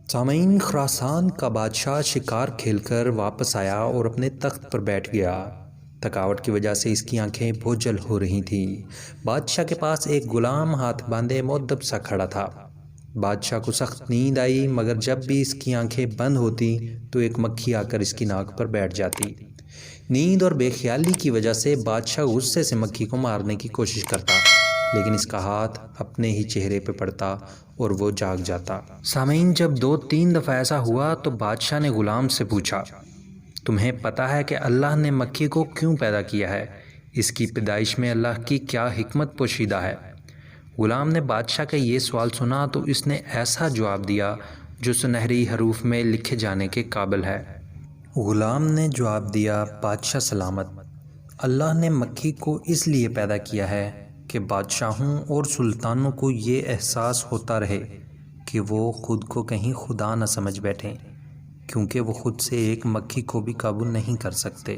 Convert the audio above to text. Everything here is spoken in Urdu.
سامعین، خراسان کا بادشاہ شکار کھیل کر واپس آیا اور اپنے تخت پر بیٹھ گیا۔ تھکاوٹ کی وجہ سے اس کی آنکھیں بوجھل ہو رہی تھیں۔ بادشاہ کے پاس ایک غلام ہاتھ باندھے مؤدب سا کھڑا تھا۔ بادشاہ کو سخت نیند آئی، مگر جب بھی اس کی آنکھیں بند ہوتی تو ایک مکھی آ کر اس کی ناک پر بیٹھ جاتی۔ نیند اور بے خیالی کی وجہ سے بادشاہ غصے سے مکھی کو مارنے کی کوشش کرتا، لیکن اس کا ہاتھ اپنے ہی چہرے پہ پڑتا اور وہ جاگ جاتا۔ سامعین، جب 2-3 دفعہ ایسا ہوا تو بادشاہ نے غلام سے پوچھا، تمہیں پتہ ہے کہ اللہ نے مکھی کو کیوں پیدا کیا ہے؟ اس کی پیدائش میں اللہ کی کیا حکمت پوشیدہ ہے؟ غلام نے بادشاہ کا یہ سوال سنا تو اس نے ایسا جواب دیا جو سنہری حروف میں لکھے جانے کے قابل ہے۔ غلام نے جواب دیا، بادشاہ سلامت، اللہ نے مکھی کو اس لیے پیدا کیا ہے کہ بادشاہوں اور سلطانوں کو یہ احساس ہوتا رہے کہ وہ خود کو کہیں خدا نہ سمجھ بیٹھیں، کیونکہ وہ خود سے ایک مکھی کو بھی قابو نہیں کر سکتے۔